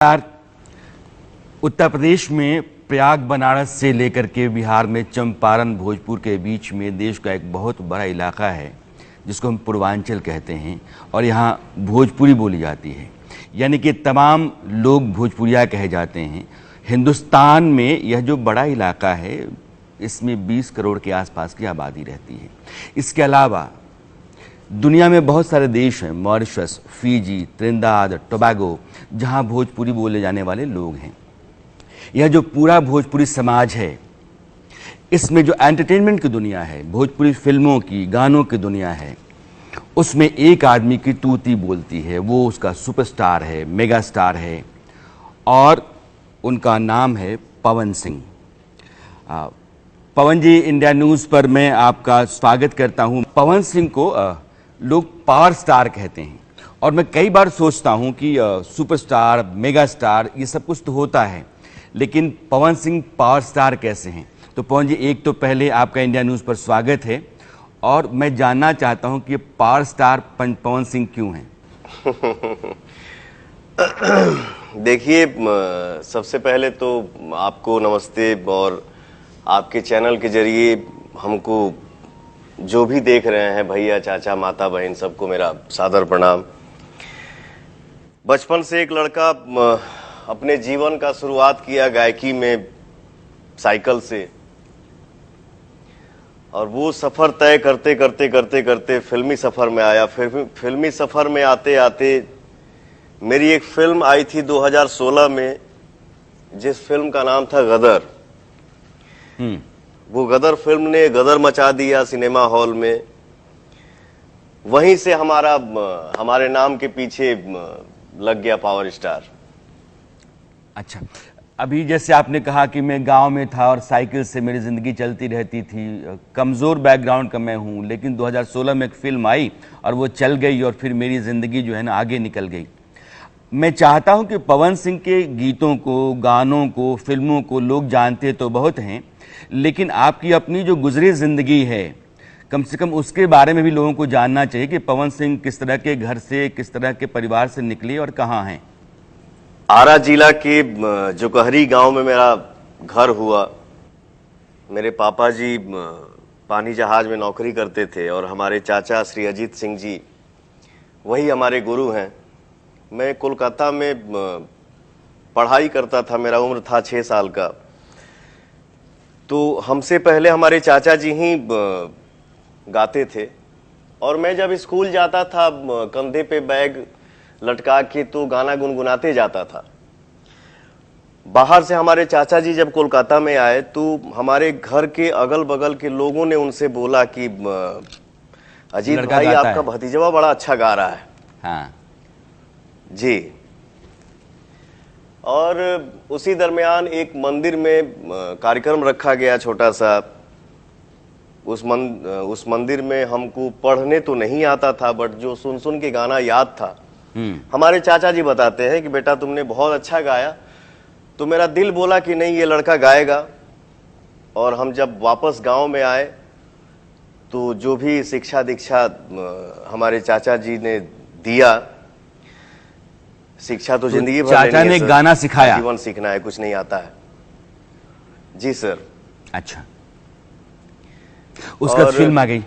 यार, उत्तर प्रदेश में प्रयाग बनारस से लेकर के बिहार में चंपारण भोजपुर के बीच में देश का एक बहुत बड़ा इलाका है जिसको हम पूर्वांचल कहते हैं और यहाँ भोजपुरी बोली जाती है, यानी कि तमाम लोग भोजपुरिया कहे जाते हैं। हिंदुस्तान में यह जो बड़ा इलाका है इसमें 20 करोड़ के आसपास की आबादी रहती है। इसके अलावा दुनिया में बहुत सारे देश हैं, मॉरिशस, फीजी, त्रिनिदाद, टोबैगो, जहाँ भोजपुरी बोले जाने वाले लोग हैं। यह जो पूरा भोजपुरी समाज है, इसमें जो एंटरटेनमेंट की दुनिया है, भोजपुरी फिल्मों की, गानों की दुनिया है, उसमें एक आदमी की तूती बोलती है, वो उसका सुपरस्टार है, मेगा स्टार है और उनका नाम है पवन सिंह। पवन जी, इंडिया न्यूज़ पर मैं आपका स्वागत करता हूं। पवन सिंह को लोग पावर स्टार कहते हैं और मैं कई बार सोचता हूं कि सुपरस्टार, मेगा स्टार ये सब कुछ तो होता है, लेकिन पवन सिंह पावर स्टार कैसे हैं? तो पवन जी, एक तो पहले आपका इंडिया न्यूज़ पर स्वागत है और मैं जानना चाहता हूं कि पावर स्टार पवन सिंह क्यों हैं? देखिए, सबसे पहले तो आपको नमस्ते और आपके चैनल के जरिए हमको जो भी देख रहे हैं, भैया, चाचा, माता, बहन, सबको मेरा सादर प्रणाम। बचपन से एक लड़का अपने जीवन का शुरुआत किया गायकी में, साइकिल से, और वो सफ़र तय करते करते करते करते फिल्मी सफ़र में आया। फिर फिल्मी सफ़र में आते आते मेरी एक फिल्म आई थी 2016 में, जिस फिल्म का नाम था गदर। वो गदर फिल्म ने गदर मचा दिया सिनेमा हॉल में। वहीं से हमारे नाम के पीछे लग गया पावर स्टार। अच्छा, अभी जैसे आपने कहा कि मैं गांव में था और साइकिल से मेरी ज़िंदगी चलती रहती थी, कमज़ोर बैकग्राउंड का मैं हूं, लेकिन 2016 में एक फिल्म आई और वो चल गई और फिर मेरी ज़िंदगी जो है ना आगे निकल गई। मैं चाहता हूं कि पवन सिंह के गीतों को, गानों को, फिल्मों को लोग जानते तो बहुत हैं, लेकिन आपकी अपनी जो गुजरी ज़िंदगी है, कम से कम उसके बारे में भी लोगों को जानना चाहिए कि पवन सिंह किस तरह के घर से, किस तरह के परिवार से निकले और कहाँ हैं। आरा जिला के जोकहरी गांव में मेरा घर हुआ। मेरे पापा जी पानी जहाज में नौकरी करते थे और हमारे चाचा श्री अजीत सिंह जी वही हमारे गुरु हैं। मैं कोलकाता में पढ़ाई करता था, मेरा उम्र था 6 साल का। तो हमसे पहले हमारे चाचा जी ही गाते थे और मैं जब स्कूल जाता था कंधे पे बैग लटका के तो गाना गुनगुनाते जाता था। बाहर से हमारे चाचा जी जब कोलकाता में आए तो हमारे घर के अगल बगल के लोगों ने उनसे बोला कि अजीत भाई, आपका भतीजा बड़ा अच्छा गा रहा है। हाँ जी। और उसी दरमियान एक मंदिर में कार्यक्रम रखा गया छोटा सा। उस मंदिर में हमको पढ़ने तो नहीं आता था, बट जो सुन सुन के गाना याद था। हमारे चाचा जी बताते हैं कि बेटा तुमने बहुत अच्छा गाया। तो मेरा दिल बोला कि नहीं, ये लड़का गाएगा। और हम जब वापस गांव में आए तो जो भी शिक्षा दीक्षा हमारे चाचा जी ने दिया, शिक्षा तो जिंदगी भर चाचा ने गाना सिखाया, जीवन सीखना है, कुछ नहीं आता है। जी सर। अच्छा, उसका फिल्म आ गई।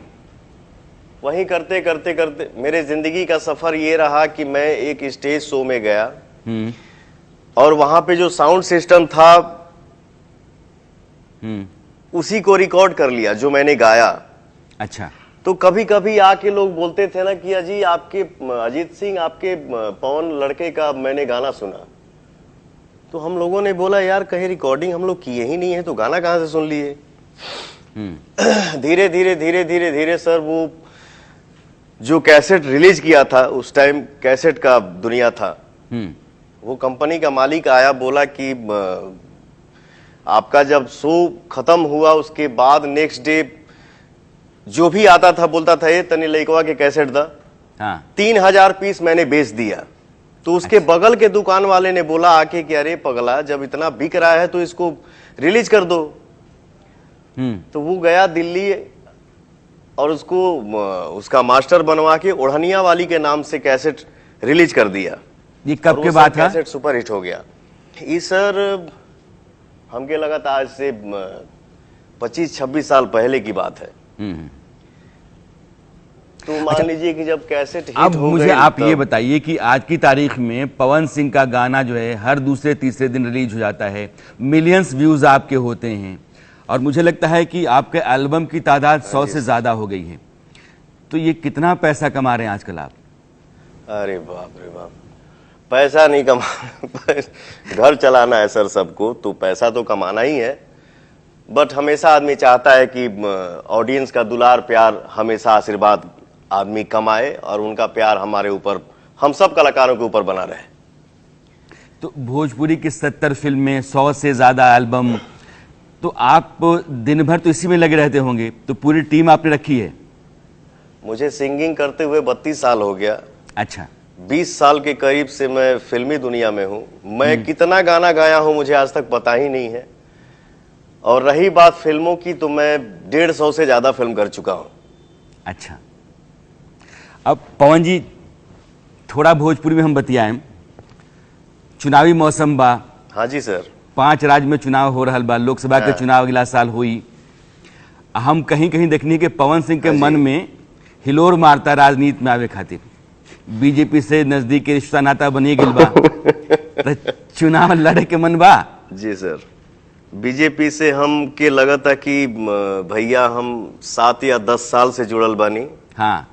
वहीं करते करते करते मेरे जिंदगी का सफर ये रहा कि मैं एक स्टेज शो में गया और वहां पे जो साउंड सिस्टम था उसी को रिकॉर्ड कर लिया जो मैंने गाया। अच्छा। तो कभी कभी आके लोग बोलते थे ना कि अजी, आपके अजीत सिंह, आपके पवन लड़के का मैंने गाना सुना। तो हम लोगों ने बोला, यार कहीं रिकॉर्डिंग हम लोग किए ही नहीं है तो गाना कहाँ से सुन लिए। धीरे धीरे धीरे धीरे धीरे सर, वो जो कैसेट रिलीज किया था, उस टाइम कैसेट का दुनिया था, वो कंपनी का मालिक आया, बोला कि आपका जब शो खत्म हुआ उसके बाद नेक्स्ट डे जो भी आता था बोलता था, ये तनी लइकवा के कैसेट दा। 3000 पीस मैंने बेच दिया। तो उसके बगल के दुकान वाले ने बोला आके कि अरे पगला, जब इतना बिक रहा है तो इसको रिलीज कर दो। तो वो गया दिल्ली और उसका मास्टर बनवा के ओढ़निया वाली के नाम से कैसेट रिलीज कर दिया। ये कब के बाद था? कैसेट सुपर हिट हो गया ये सर, हमके लगा था आज से 25-26 साल पहले की बात है। तो मान लीजिए कि जब कैसेट हिट अब हो मुझे गई, आप ये तब बताइए कि आज की तारीख में पवन सिंह का गाना जो है हर दूसरे तीसरे दिन रिलीज हो जाता है, मिलियंस व्यूज आपके होते हैं, और मुझे लगता है कि आपके एल्बम की तादाद 100 से ज्यादा हो गई है। तो ये कितना पैसा कमा रहे हैं आजकल आप? अरे बाप रे बाप, पैसा नहीं कमा घर चलाना है सर सबको, तो पैसा तो कमाना ही है। बट हमेशा आदमी चाहता है कि ऑडियंस का दुलार प्यार, हमेशा आशीर्वाद आदमी कमाए और उनका प्यार हमारे ऊपर, हम सब कलाकारों के ऊपर बना रहे। तो भोजपुरी की 70 फिल्में, 100 से ज्यादा एल्बम, तो आप दिन भर तो इसी में लगे रहते होंगे, तो पूरी टीम आपने रखी है? मुझे सिंगिंग करते हुए 32 साल हो गया। अच्छा। 20 साल के करीब से मैं फिल्मी दुनिया में हूँ। मैं कितना गाना गाया हूँ मुझे आज तक पता ही नहीं है। और रही बात फिल्मों की, तो मैं 150 से ज्यादा फिल्म कर चुका हूँ। अच्छा, अब पवन जी थोड़ा भोजपुरी में हम बतियाएं। चुनावी मौसम बा। हाँ जी सर। 5 राज्य में चुनाव हो रहा बा, लोकसभा के चुनाव अगला साल हुई। हम कहीं कहीं देखनी कि पवन सिंह के मन में हिलोर मारता राजनीति में आवे खातिर, बीजेपी से नजदीक के रिश्ता नाता बनी गई बा, तो चुनाव लड़े के मन बा? जी सर, बीजेपी से हम के लगा था कि भैया हम 7 या 10 साल से जुड़ल बानी। हाँ।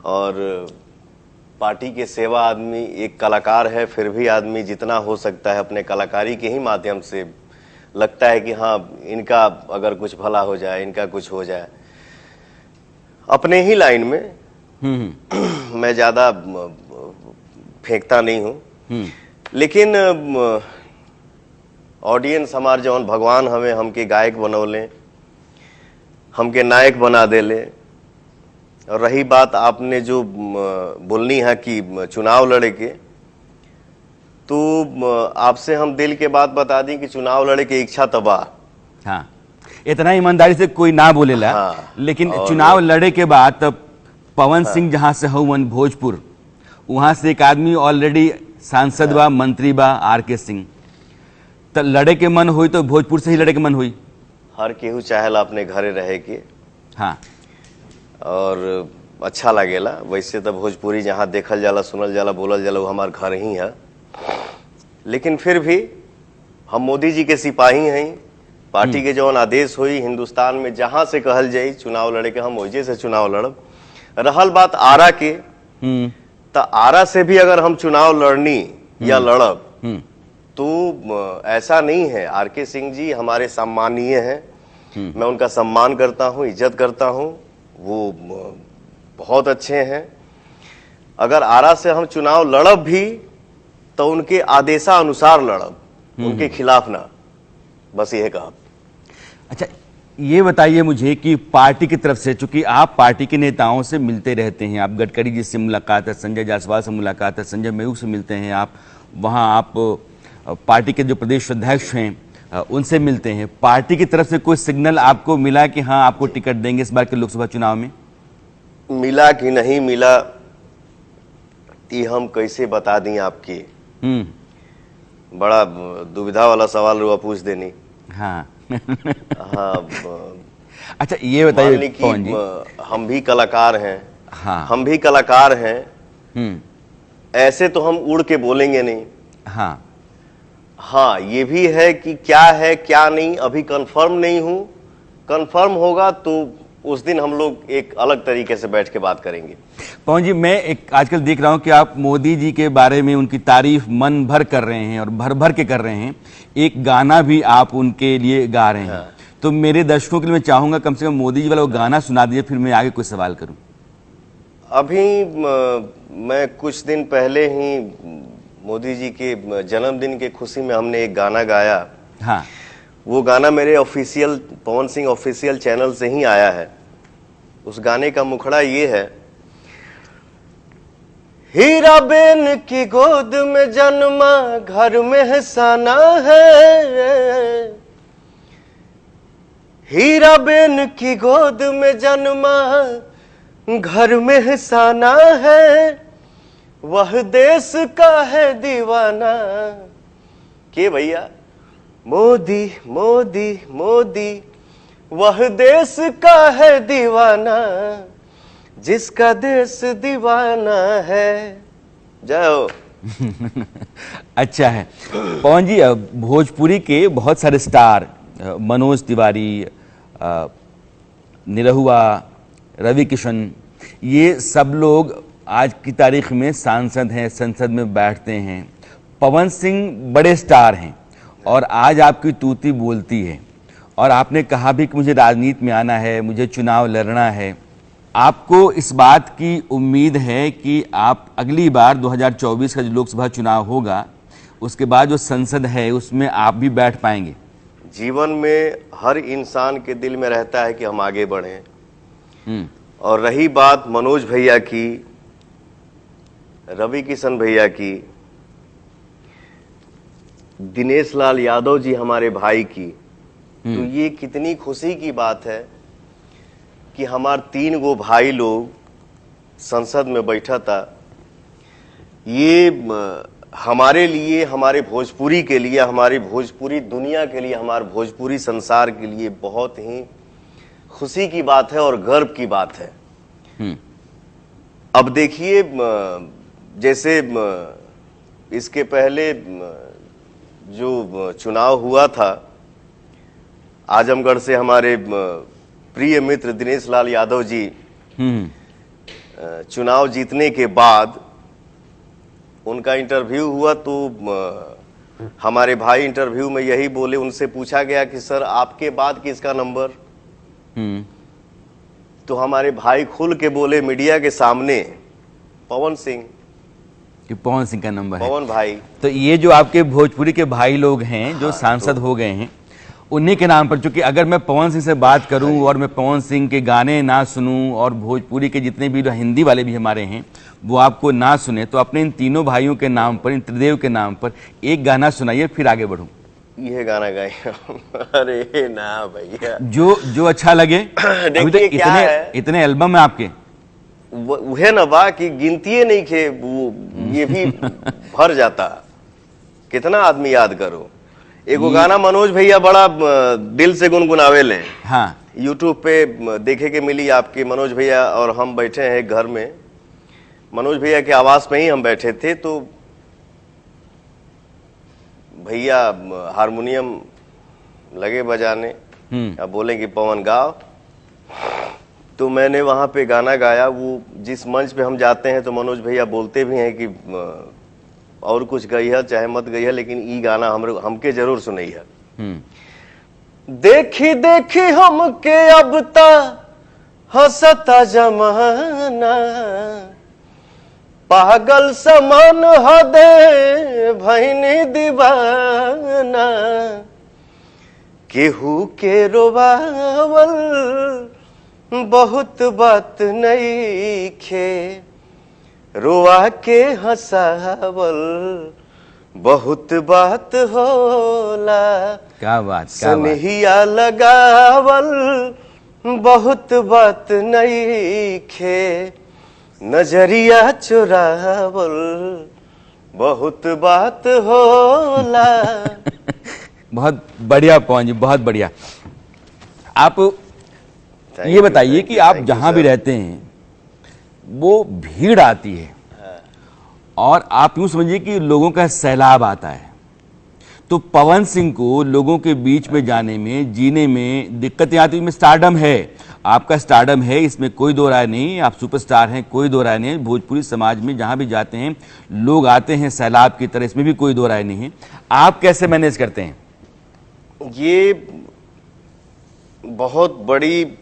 और पार्टी के सेवा, आदमी एक कलाकार है, फिर भी आदमी जितना हो सकता है अपने कलाकारी के ही माध्यम से लगता है कि हाँ इनका अगर कुछ भला हो जाए, इनका कुछ हो जाए अपने ही लाइन में। मैं ज्यादा फेंकता नहीं हूँ, लेकिन ऑडियंस हमार जौन भगवान हमें हमके गायक बनौले, हमके नायक बना देले। और रही बात आपने जो बोलनी है कि चुनाव लड़े के, तो आपसे हम दिल के बात बता दी कि चुनाव लड़े के इच्छा तबाह। हाँ, इतना ईमानदारी से कोई ना बोलेला। हाँ, लेकिन चुनाव लड़े के बाद तब पवन सिंह जहां से हवन भोजपुर, वहां से एक आदमी ऑलरेडी सांसद बा, मंत्री बा, आर.के. सिंह। तो लड़े के मन हुई तो भोजपुर से ही लड़े के मन हुई? हर केहू चाहेला अपने घरे रहे के। हाँ। और अच्छा लगेला। वैसे तो भोजपुरी जहाँ देखल जाला, सुनल जाला, बोलल जाला, वो हमार घर ही है। लेकिन फिर भी हम मोदी जी के सिपाही हैं। पार्टी के जौन आदेश हुई हिंदुस्तान में, जहां से कहल जाई चुनाव लड़े के, हम वजह से चुनाव लड़ब। रहल बात आरा के, तो आरा से भी अगर हम चुनाव लड़नी या लड़ब, तो ऐसा नहीं है। आर.के. सिंह जी हमारे सम्मानीय हैं, मैं उनका सम्मान करता हूँ, इज्जत करता हूँ, वो बहुत अच्छे हैं। अगर आरा से हम चुनाव लड़ब भी तो उनके आदेशानुसार लड़ब, उनके खिलाफ ना। बस यह कहा। अच्छा, ये बताइए मुझे कि पार्टी की तरफ से, चूंकि आप पार्टी के नेताओं से मिलते रहते हैं, आप गडकरी जी से मुलाकात है, संजय जायसवाल से मुलाकात है, संजय मयूख से मिलते हैं, आप वहाँ आप पार्टी के जो प्रदेश अध्यक्ष हैं उनसे मिलते हैं। पार्टी की तरफ से कोई सिग्नल आपको मिला कि हाँ आपको टिकट देंगे इस बार के लोकसभा चुनाव में? मिला कि नहीं मिला ये हम कैसे बता दें आपकी। बड़ा दुविधा वाला सवाल रुआ पूछ देनी। हाँ। हाँ। अच्छा, ये बताइए पवन जी, हम भी कलाकार हैं। हाँ, हम भी कलाकार हैं। ऐसे तो हम उड़ के बोलेंगे नहीं। हाँ, हाँ, ये भी है कि क्या है क्या नहीं अभी कंफर्म नहीं हूं। कंफर्म होगा तो उस दिन हम लोग एक अलग तरीके से बैठ के बात करेंगे। पवन जी, मैं एक आजकल देख रहा हूं कि आप मोदी जी के बारे में उनकी तारीफ मन भर कर रहे हैं और भर भर के कर रहे हैं। एक गाना भी आप उनके लिए गा रहे हैं। हाँ। तो मेरे दर्शकों के लिए मैं चाहूंगा कम से कम मोदी जी वाला वो गाना सुना दीजिए, फिर मैं आगे कोई सवाल करूं। अभी मैं कुछ दिन पहले ही मोदी जी के जन्मदिन के खुशी में हमने एक गाना गाया। हाँ। वो गाना मेरे official Pawan Singh official channel से ही आया है। उस गाने का मुखड़ा ये है, हीरा बेन की गोद में जन्मा घर में हसाना है, हीरा बेन की गोद में जन्मा घर में हसाना है, वह देश का है दीवाना। के भैया? मोदी मोदी मोदी, वह देश का है दीवाना, जिसका देश दीवाना है। जय हो। अच्छा है पवन जी, भोजपुरी के बहुत सारे स्टार, मनोज तिवारी, निरहुआ, रवि किशन, ये सब लोग आज की तारीख में सांसद हैं, संसद में बैठते हैं। पवन सिंह बड़े स्टार हैं और आज आपकी तूती बोलती है, और आपने कहा भी कि मुझे राजनीति में आना है, मुझे चुनाव लड़ना है। आपको इस बात की उम्मीद है कि आप अगली बार 2024 का जो लोकसभा चुनाव होगा, उसके बाद जो संसद है उसमें आप भी बैठ पाएंगे? जीवन में हर इंसान के दिल में रहता है कि हम आगे बढ़ें। और रही बात मनोज भैया की, रवि किशन भैया की, दिनेश लाल यादव जी हमारे भाई की, तो ये कितनी खुशी की बात है कि हमारे 3 गो भाई लोग संसद में बैठा था। ये हमारे लिए, हमारे भोजपुरी के लिए, हमारी भोजपुरी दुनिया के लिए, हमारे भोजपुरी संसार के लिए बहुत ही खुशी की बात है और गर्व की बात है। अब देखिए, जैसे इसके पहले जो चुनाव हुआ था, आजमगढ़ से हमारे प्रिय मित्र दिनेश लाल यादव जी चुनाव जीतने के बाद उनका इंटरव्यू हुआ, तो हमारे भाई इंटरव्यू में यही बोले, उनसे पूछा गया कि सर आपके बाद किसका नंबर? तो हमारे भाई खुल के बोले मीडिया के सामने, पवन सिंह। कि पवन सिंह का नंबर है, पवन भाई। तो ये जो आपके भोजपुरी के भाई लोग हैं जो सांसद हो गए हैं, उन्हीं के नाम पर, चूंकि अगर मैं पवन सिंह से बात करूं और मैं पवन सिंह के गाने ना सुनूं और भोजपुरी के जितने भी हिंदी वाले भी हमारे हैं वो आपको ना सुने, तो अपने इन तीनों भाइयों के नाम पर, इन त्रिदेव के नाम पर एक गाना सुनाइए, फिर आगे बढ़ूं। ये गाना गाए? अरे ना भैया, जो अच्छा लगे। अभी तो इतने एल्बम है आपके। वह न बा कि गिनती नहीं खे, ये भी भर जाता। कितना आदमी याद करो। एगो गाना मनोज भैया बड़ा दिल से गुनगुनावे ले। हाँ, यूट्यूब पे देखे के मिली आपके। मनोज भैया और हम बैठे हैं घर में, मनोज भैया के आवास में ही हम बैठे थे, तो भैया हारमोनियम लगे बजाने, अब बोले कि पवन गाओ, तो मैंने वहां पे गाना गाया। वो जिस मंच पे हम जाते हैं तो मनोज भैया बोलते भी हैं कि और कुछ गई चाहे मत गई, लेकिन ई गाना हमके जरूर सुनई है। देखी देखी हमके अब ता हंसता जमाना, पागल समान हदे भैनी दीवाना, केहू के रोवावल बहुत बात नहीं खे, रोआ के हंसावल बहुत बात होला। क्या बात, सनहिया लगावल बहुत बात नहीं खे, नजरिया चुरावल बहुत बात होला। बहुत बढ़िया पवन जी, बहुत बढ़िया। आप ये बताइए कि आप जहां भी रहते हैं वो भीड़ आती है और आप यूं समझिए कि लोगों का सैलाब आता है, तो पवन सिंह को लोगों के बीच में जाने में, जीने में दिक्कतें आती हैं। स्टारडम है, आपका स्टारडम है, इसमें कोई दो राय नहीं, आप सुपरस्टार हैं, कोई दो राय नहीं है। भोजपुरी समाज में जहां भी जाते हैं लोग आते हैं सैलाब की तरह, इसमें भी कोई दो राय नहीं है। आप कैसे मैनेज करते हैं? ये बहुत बड़ी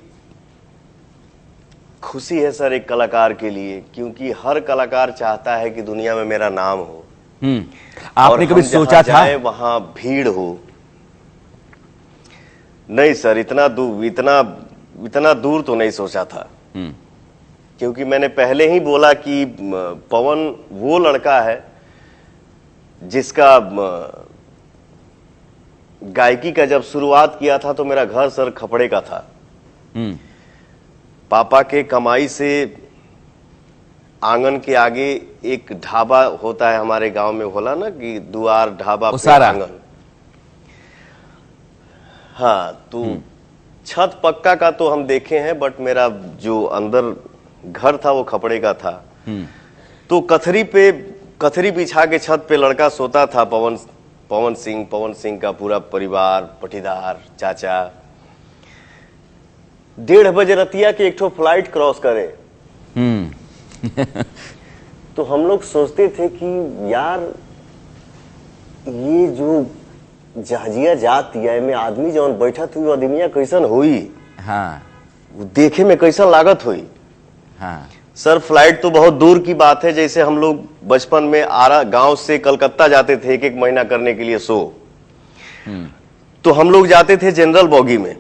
खुशी है सर एक कलाकार के लिए, क्योंकि हर कलाकार चाहता है कि दुनिया में मेरा नाम हो। आपने कभी सोचा था वहां भीड़ हो? नहीं सर, इतना दूर तो नहीं सोचा था, क्योंकि मैंने पहले ही बोला कि पवन वो लड़का है जिसका गायकी का जब शुरुआत किया था तो मेरा घर सर खपड़े का था। पापा के कमाई से आंगन के आगे एक ढाबा होता है, हमारे गांव में होला ना कि दुआर ढाबा पे उसारा। आंगन। हाँ, तो छत पक्का का तो हम देखे हैं, बट मेरा जो अंदर घर था वो खपड़े का था। तो कथरी बिछा के छत पे लड़का सोता था, पवन सिंह का पूरा परिवार, पटीदार, चाचा। 1:30 बजे रतिया के एक ठो फ्लाइट क्रॉस करे। तो हम लोग सोचते थे कि यार ये जो जहाजिया जाती है में आदमी जौन बैठा थी वो आदमिया कैसन हुई, हाँ वो देखे में कैसन लागत हुई। हाँ सर फ्लाइट तो बहुत दूर की बात है, जैसे हम लोग बचपन में आरा गांव से कलकत्ता जाते थे एक महीना करने के लिए शो। तो हम लोग जाते थे जनरल बॉगी में।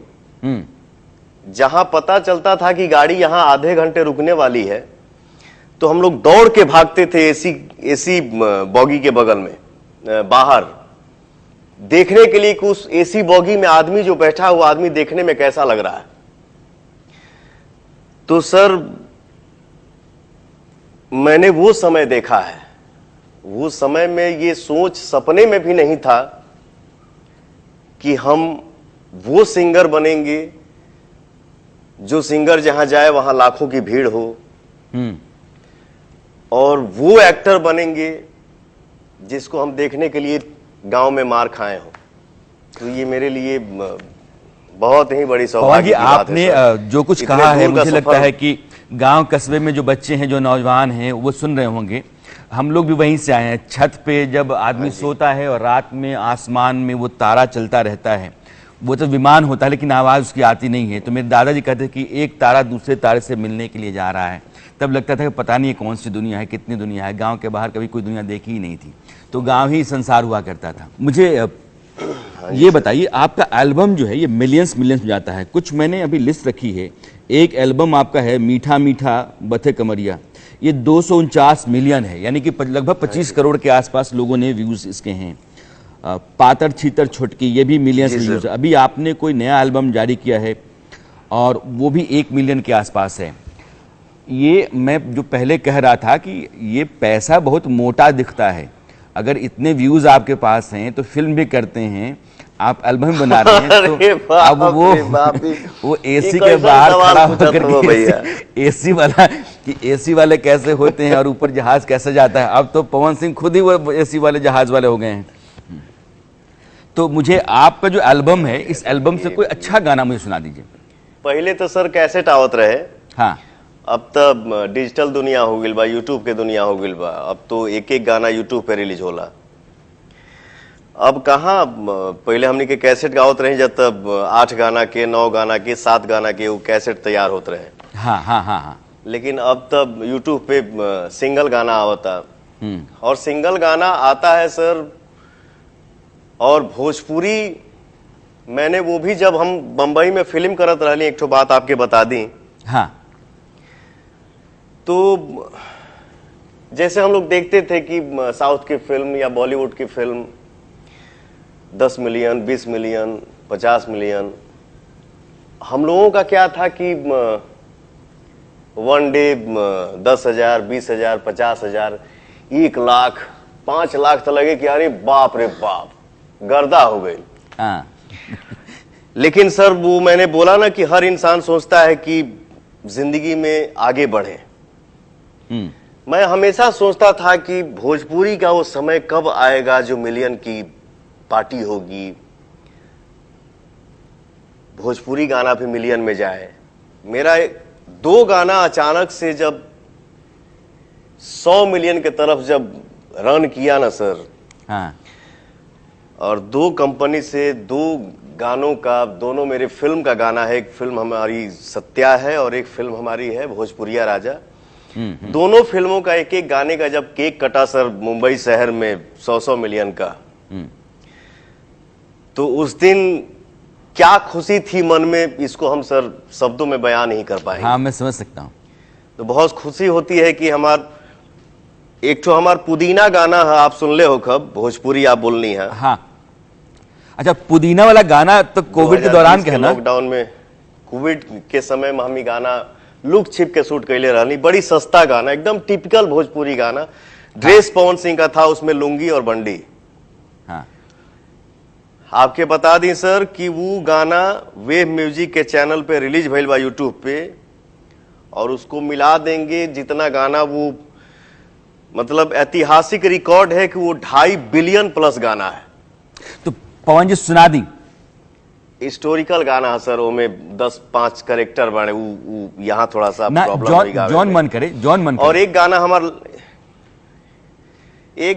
जहां पता चलता था कि गाड़ी यहां आधे घंटे रुकने वाली है, तो हम लोग दौड़ के भागते थे एसी बॉगी के बगल में बाहर, देखने के लिए कि उस एसी बॉगी में आदमी जो बैठा हुआ आदमी देखने में कैसा लग रहा है। तो सर मैंने वो समय देखा है। वो समय में ये सोच सपने में भी नहीं था कि हम वो सिंगर बनेंगे जो सिंगर जहां जाए वहां लाखों की भीड़ हो, और वो एक्टर बनेंगे जिसको हम देखने के लिए गांव में मार खाए हो। तो ये मेरे लिए बहुत ही बड़ी सौभाग्य की बात है आपने सर। जो कुछ इतने कहा है, दूर का मुझे लगता सफर- है कि गांव कस्बे में जो बच्चे हैं, जो नौजवान हैं, वो सुन रहे होंगे। हम लोग भी वहीं से आए हैं। छत पे जब आदमी सोता है और रात में आसमान में वो तारा चलता रहता है, वो तो विमान होता है लेकिन आवाज़ उसकी आती नहीं है। तो मेरे दादाजी कहते कि एक तारा दूसरे तारे से मिलने के लिए जा रहा है। तब लगता था कि पता नहीं कौन सी दुनिया है, कितनी दुनिया है। गांव के बाहर कभी कोई दुनिया देखी ही नहीं थी, तो गांव ही संसार हुआ करता था। मुझे ये बताइए, आपका एल्बम जो है ये मिलियंस में जाता है। कुछ मैंने अभी लिस्ट रखी है। एक एल्बम आपका है मीठा मीठा बथे कमरिया, ये 249 मिलियन है, यानी कि लगभग 25 करोड़ के आसपास लोगों ने व्यूज इसके हैं। पातर छीतर छुटकी, ये भी मिलियंस में व्यूज है। अभी आपने कोई नया एल्बम जारी किया है और वो भी 1 मिलियन के आसपास है। ये मैं जो पहले कह रहा था कि ये पैसा बहुत मोटा दिखता है। अगर इतने व्यूज आपके पास हैं तो फिल्म भी करते हैं, आप एल्बम बना रहे हैं, तो अब वो एसी के बाहर खड़ा होकर एसी वाला कि एसी वाले कैसे होते हैं और ऊपर जहाज कैसे जाता है। अब तो पवन सिंह खुद ही वो एसी वाले जहाज वाले हो गए हैं। तो मुझे आपका जो एल्बम है, इस एल्बम से कोई अच्छा गाना मुझे सुना दीजिए। पहले तो सर कैसेट आवत रहे, हाँ, अब तो डिजिटल दुनिया हो गई बा, यूट्यूब के दुनिया हो गई बा। अब तो एक एक गाना यूट्यूब पे रिलीज होला। अब कहाँ, पहले हमने के कैसेट गावत रहे, जब तब 8 गाना के, 9 गाना के, 7 गाना के वो कैसेट तैयार होते रहे। हाँ हाँ हाँ हाँ। लेकिन अब तब यूट्यूब पे सिंगल गाना आवता, और सिंगल गाना आता है सर। और भोजपुरी मैंने वो भी, जब हम बम्बई में फिल्म करत रही, एक ठो बात आपके बता दी। हाँ, तो जैसे हम लोग देखते थे कि साउथ की फिल्म या बॉलीवुड की फिल्म 10 मिलियन, 20 मिलियन, 50 मिलियन। हम लोगों का क्या था कि वन डे 10,000, 20,000, 50,000, 1 लाख, 5 लाख तो लगे कि अरे बाप रे बाप, गर्दा हो गई। हाँ। लेकिन सर वो मैंने बोला ना कि हर इंसान सोचता है कि जिंदगी में आगे बढ़े। मैं हमेशा सोचता था कि भोजपुरी का वो समय कब आएगा जो मिलियन की पार्टी होगी, भोजपुरी गाना भी मिलियन में जाए। मेरा 2 गाना अचानक से जब 100 मिलियन के तरफ जब रन किया ना सर, हाँ। और 2 कंपनी से 2 गानों का, दोनों मेरे फिल्म का गाना है। एक फिल्म हमारी सत्या है और एक फिल्म हमारी है भोजपुरिया राजा। दोनों फिल्मों का एक एक गाने का जब केक कटा सर मुंबई शहर में 100 मिलियन का, तो उस दिन क्या खुशी थी मन में, इसको हम सर शब्दों में बयान नहीं कर पाएंगे। हाँ, मैं समझ सकता हूँ। तो बहुत खुशी होती है कि एक तो हमार पुदीना गाना है, आप सुन ले हो कब, भोजपुरी आप बोलनी है। हाँ, अच्छा, पुदीना वाला गाना तो कोविड के दौरान का है ना? लॉकडाउन में, कोविड के समय में हम गाना लुक छिप के शूट कैले रहनी। बड़ी सस्ता गाना, एकदम टिपिकल भोजपुरी गाना। ड्रेस पवन सिंह का था, उसमें लुंगी और बंडी। हाँ। आपके बता दी सर कि वो गाना वेव म्यूजिक के चैनल पे रिलीज भइल बा यूट्यूब पे, और उसको मिला देंगे जितना गाना वो, मतलब ऐतिहासिक रिकॉर्ड है कि वो 2.5 बिलियन प्लस गाना है। तो पवन जी सुना दी। हिस्टोरिकल गाना है सर, वो में 10-5 कैरेक्टर बने, वो यहाँ थोड़ा सा ना प्रॉब्लम होई गावे जॉन में। मन करे, जॉन मन और करे। एक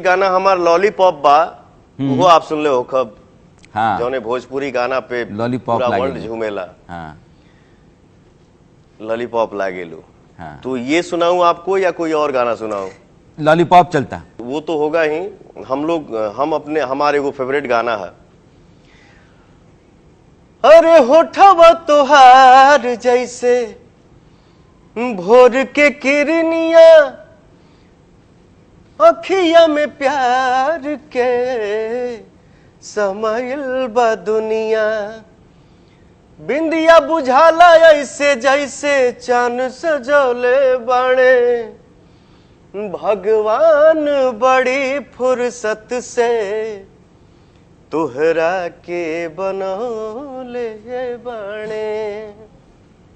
गाना हमार लॉलीपॉप बा, वो आप सुन ले हो खब। हाँ। जौने भोजपुरी गाना पे लॉलीपॉप पूरा लागेलू। वर्ल्ड झूमेला। हाँ। लॉलीपॉप लागेलू। हाँ। तो ये सुनाऊं आपको या कोई और गाना सुनाऊं? लॉलीपॉप चलता। वो तो होगा ही। हमारे वो फेवरेट गाना है, अरे होठवा तोहार जैसे भोर के किरनिया, अखिया में प्यार के समाइल बा दुनिया, बिंदिया बुझाला ऐसे जैसे चांद सजौले बाणे, भगवान बड़ी फुर्सत से तुहरा के बनौले बाणे।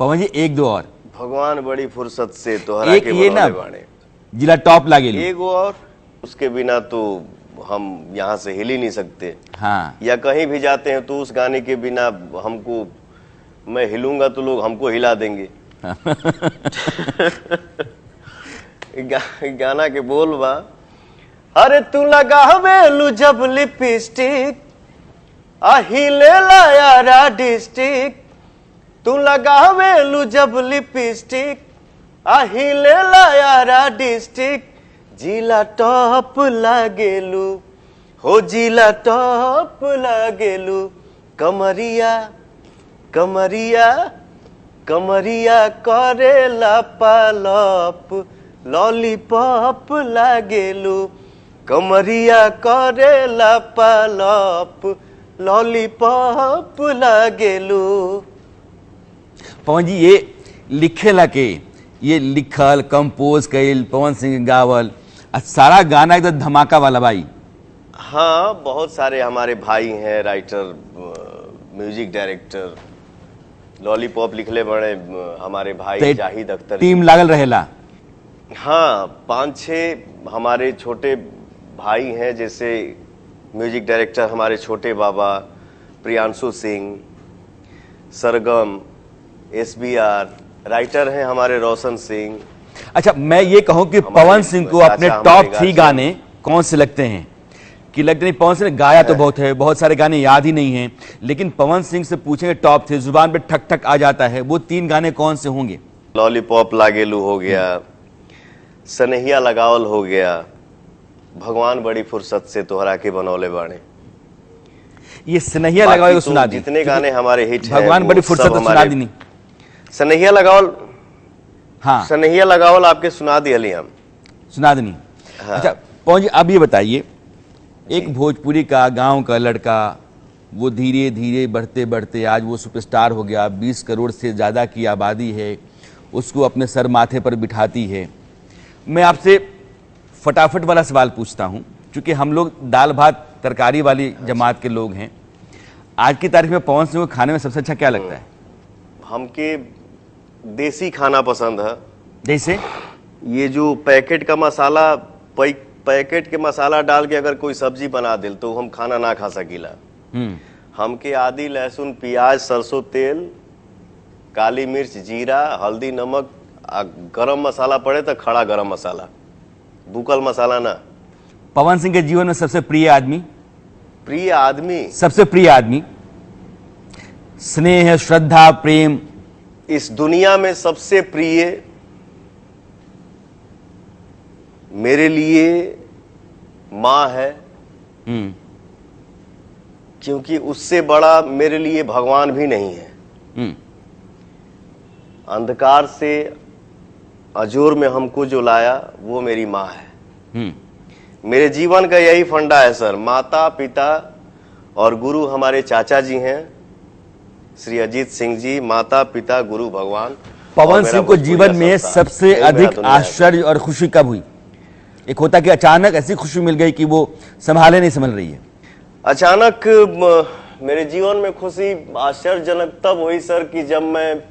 पवन जी एक दो और। भगवान बड़ी फुर्सत से तुहरा एक के ये ना बनौले बाणे। जिला टॉप लागेलू। एगो और, उसके बिना तो हम यहाँ से हिल ही नहीं सकते। हाँ। या कहीं भी जाते हैं तो उस गाने के बिना हमको, मैं हिलूंगा तो लोग हमको हिला देंगे। गाना के बोल बा, अरे तू लगावेलू जब लिपस्टिक, अहिले यारा डिस्ट्रिक्ट, तू लगावेलू जब लिपस्टिक, अहिले यारा डिस्ट्रिक्ट, जिला टॉप लागेलू हो, जिला टॉप लागेलू, कमरिया कमरिया कमरिया करेला पालप, लॉलीपॉप लागेलू, कमरिया करेला पालप, लॉलीपॉप लागेलू। पवन जी ये लिखेला के, ये लिखल कंपोज कइल पवन सिंह गावल, सारा गाना एकदम धमाका वाला भाई। हाँ, बहुत सारे हमारे भाई हैं राइटर, म्यूजिक डायरेक्टर। लॉलीपॉप लिखले बड़े हमारे भाई जाहिद अख्तर। टीम लागल रहेला। हाँ, 5-6 हमारे छोटे भाई हैं, जैसे म्यूजिक डायरेक्टर हमारे छोटे बाबा प्रियांशु सिंह, सरगम, SBR, राइटर हैं हमारे रोशन सिंह। अच्छा, मैं ये कहूं कि पवन सिंह को अपने टॉप 3 गाने कौन से लगते हैं? कि लगते नहीं, पवन सिंह ने गाया तो बहुत है, बहुत सारे गाने याद ही नहीं हैं, लेकिन पवन सिंह से पूछेंगे टॉप 3, जुबान पे ठक ठक आ जाता है, वो 3 गाने कौन से होंगे? लॉलीपॉप लागेलू हो गया, सनहिया लगावल हो गया, भगवान बड़ी फुर्सत से तोहरा के बनौले बाणे। ये सनहिया लगाओ को सुना दी। जितने गाने हमारे हिट हैं, भगवान बड़ी फुर्सत से सुना दी नहीं। सनहिया लगावल, हाँ सनहिया लगावल आपके सुना दी अली हम, सुना दी नहीं। हाँ। अच्छा पवन जी, अब ये बताइए, एक भोजपुरी का गांव का लड़का, वो धीरे धीरे बढ़ते बढ़ते आज वो सुपरस्टार हो गया, 20 करोड़ से ज़्यादा की आबादी है, उसको अपने सर माथे पर बिठाती है। मैं आपसे फटाफट वाला सवाल पूछता हूँ, क्योंकि हम लोग दाल भात तरकारी वाली जमात के लोग हैं। आज की तारीख में पवन सिंह को खाने में सबसे अच्छा क्या लगता है? हमके देसी खाना पसंद है। जैसे ये जो पैकेट का मसाला, पैकेट के मसाला डाल के अगर कोई सब्जी बना दिल तो हम खाना ना खा सकीला। हमके आदि लहसुन प्याज सरसों तेल काली मिर्च जीरा हल्दी नमक गरम मसाला पड़े तो खड़ा गरम मसाला, भूकल मसाला ना। पवन सिंह के जीवन में सबसे प्रिय आदमी, सबसे प्रिय आदमी, स्नेह श्रद्धा प्रेम, इस दुनिया में सबसे प्रिय मेरे लिए माँ है, क्योंकि उससे बड़ा मेरे लिए भगवान भी नहीं है। अंधकार से अजोर में हमको जो लाया वो मेरी माँ है। मेरे जीवन का यही फंडा है सर। माता पिता और गुरु हमारे चाचा जी हैं, श्री अजीत सिंह जी, माता पिता गुरु भगवान, पवन सिंह को जीवन में सबसे अधिक आश्चर्य और खुशी कब हुई? एक होता कि अचानक ऐसी खुशी मिल गई कि वो संभाले नहीं समझ रही है। अचानक मेरे जीवन में खुशी आश्चर्यजनक तब हुई सर कि जब मैं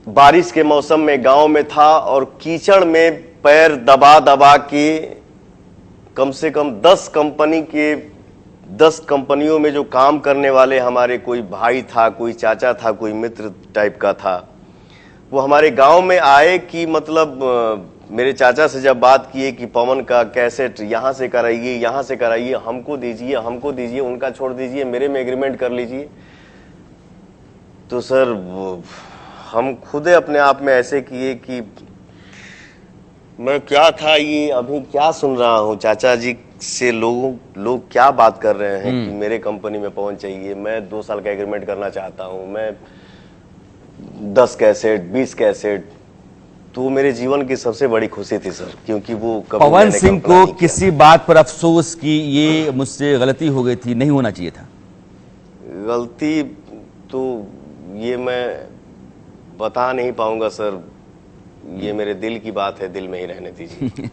बारिश के मौसम में गांव में था और कीचड़ में पैर दबा दबा के कम से कम 10 कंपनियों में जो काम करने वाले हमारे कोई भाई था, कोई चाचा था, कोई मित्र टाइप का था, वो हमारे गांव में आए कि मतलब मेरे चाचा से जब बात किए कि पवन का कैसेट यहाँ से कराइए, हमको दीजिए, उनका छोड़ दीजिए, मेरे में एग्रीमेंट कर लीजिए। तो सर हम खुद अपने आप में ऐसे किए कि मैं क्या था, ये अभी क्या सुन रहा हूँ चाचा जी से, लोग क्या बात कर रहे हैं कि मेरे कंपनी में पवन चाहिए, मैं 2 साल का एग्रीमेंट करना चाहता हूँ, मैं 10 कैसेट 20 कैसेट। तो मेरे जीवन की सबसे बड़ी खुशी थी सर, क्योंकि वो कभी पवन सिंह को किसी बात पर अफसोस कि ये मुझसे गलती हो गई थी, नहीं होना चाहिए था? गलती तो ये मैं बता नहीं पाऊंगा सर, ये मेरे दिल की बात है, दिल में ही रहने दीजिए।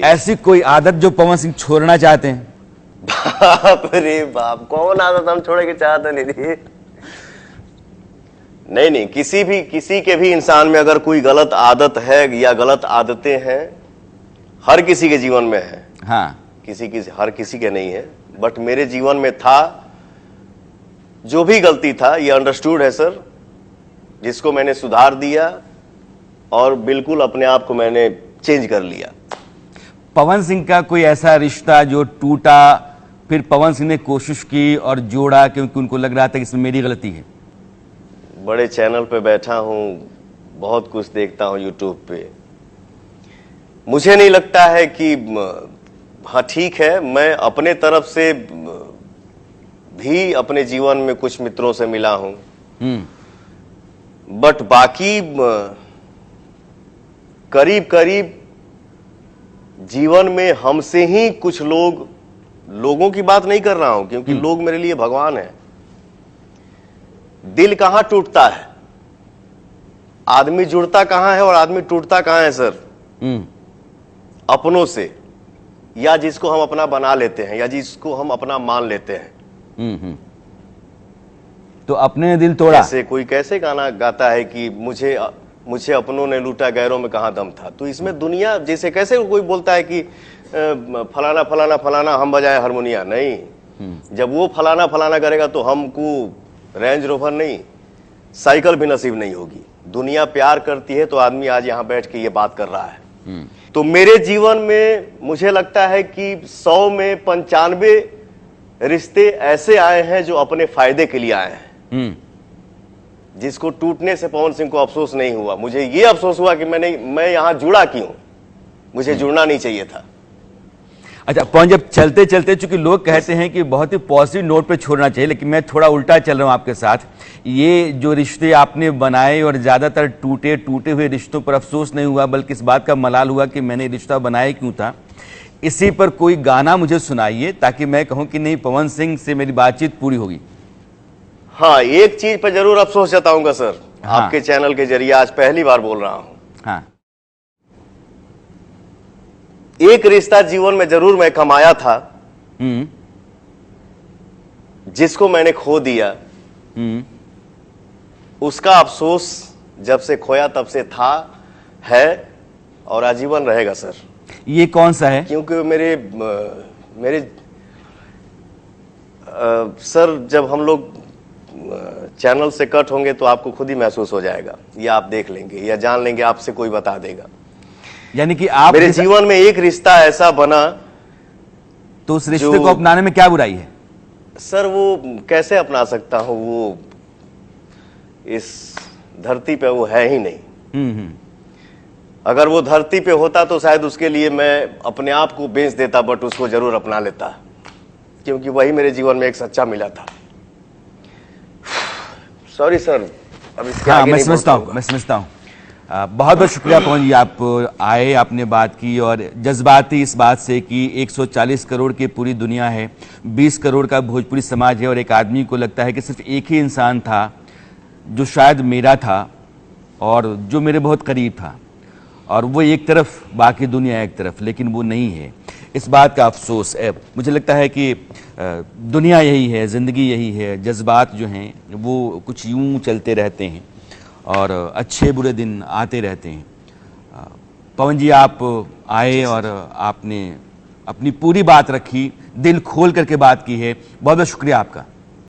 ऐसी कोई आदत जो पवन सिंह छोड़ना चाहते हैं? बाप रे बाप, कौन आदत हम छोड़े के चाहते नहीं, किसी के भी इंसान में अगर कोई गलत आदत है या गलत आदतें हैं, हर किसी के जीवन में है। हाँ, हर किसी के नहीं है, बट मेरे जीवन में था। जो भी गलती था ये अंडरस्टूड है सर, जिसको मैंने सुधार दिया और बिल्कुल अपने आप को मैंने चेंज कर लिया। पवन सिंह का कोई ऐसा रिश्ता जो टूटा, फिर पवन सिंह ने कोशिश की और जोड़ा, क्योंकि उनको लग रहा था कि इसमें मेरी गलती है? बड़े चैनल पे बैठा हूँ, बहुत कुछ देखता हूँ यूट्यूब पे, मुझे नहीं लगता है कि हाँ ठीक है, मैं अपने तरफ से भी अपने जीवन में कुछ मित्रों से मिला हूँ, बट बाकी करीब जीवन में हमसे ही कुछ लोगों की बात नहीं कर रहा हूं, क्योंकि लोग मेरे लिए भगवान है। दिल कहां टूटता है, आदमी जुड़ता कहां है और आदमी टूटता कहां है सर? अपनों से, या जिसको हम अपना बना लेते हैं, या जिसको हम अपना मान लेते हैं। तो अपने ने दिल तोड़ा। कोई कैसे गाना गाता है कि मुझे अपनों ने लूटा, गैरों में कहां दम था। तो इसमें दुनिया, जैसे कैसे कोई बोलता है कि फलाना फलाना फलाना हम बजाए हारमोनिया, नहीं, जब वो फलाना फलाना करेगा तो हमको रेंज रोवर नहीं, साइकिल भी नसीब नहीं होगी। दुनिया प्यार करती है तो आदमी आज यहां बैठ के ये बात कर रहा है। तो मेरे जीवन में मुझे लगता है कि 100 में 95 रिश्ते ऐसे आए हैं जो अपने फायदे के लिए आए हैं, जिसको टूटने से पवन सिंह को अफसोस नहीं हुआ। मुझे ये अफसोस हुआ कि मैं यहां जुड़ा क्यों, मुझे जुड़ना नहीं चाहिए था। अच्छा पवन, जब चलते चलते, चूंकि लोग कहते हैं कि बहुत ही पॉजिटिव नोट पे छोड़ना चाहिए, लेकिन मैं थोड़ा उल्टा चल रहा हूं आपके साथ। ये जो रिश्ते आपने बनाए और ज्यादातर टूटे हुए रिश्तों पर अफसोस नहीं हुआ, बल्कि इस बात का मलाल हुआ कि मैंने रिश्ता बनाया क्यों था। इसी पर कोई गाना मुझे सुनाइए ताकि मैं कहूं कि नहीं, पवन सिंह से मेरी बातचीत पूरी होगी। हाँ, एक चीज पर जरूर अफसोस जताऊंगा सर। हाँ। आपके चैनल के जरिए आज पहली बार बोल रहा हूं। हाँ। एक रिश्ता जीवन में जरूर मैं कमाया था, जिसको मैंने खो दिया। उसका अफसोस जब से खोया तब से था, है और आजीवन रहेगा सर। ये कौन सा है? क्योंकि मेरे सर, जब हम लोग चैनल से कट होंगे तो आपको खुद ही महसूस हो जाएगा, या आप देख लेंगे या जान लेंगे, आपसे कोई बता देगा। यानी कि आप, मेरे जीवन में एक रिश्ता ऐसा बना, तो उस रिश्ते को अपनाने में क्या बुराई है? सर वो कैसे अपना सकता हूं, वो इस धरती पे वो है ही नहीं। अगर वो धरती पे होता तो शायद उसके लिए मैं अपने आप को बेच देता, बट उसको जरूर अपना लेता, क्योंकि वही मेरे जीवन में एक सच्चा मिला था। सॉरी सर, अब इसके आगे मैं समझता हूँ। बहुत बहुत शुक्रिया पवन जी, आप आए, आपने बात की और जज्बाती इस बात से कि 140 करोड़ की पूरी दुनिया है, 20 करोड़ का भोजपुरी समाज है, और एक आदमी को लगता है कि सिर्फ एक ही इंसान था जो शायद मेरा था, और जो मेरे बहुत करीब था, और वो एक तरफ, बाकी दुनिया एक तरफ, लेकिन वो नहीं है। इस बात का अफसोस है। मुझे लगता है कि दुनिया यही है, ज़िंदगी यही है, जज्बात जो हैं वो कुछ यूं चलते रहते हैं और अच्छे बुरे दिन आते रहते हैं। पवन जी, आप आए और आपने अपनी पूरी बात रखी, दिल खोल करके बात की है। बहुत बहुत शुक्रिया आपका।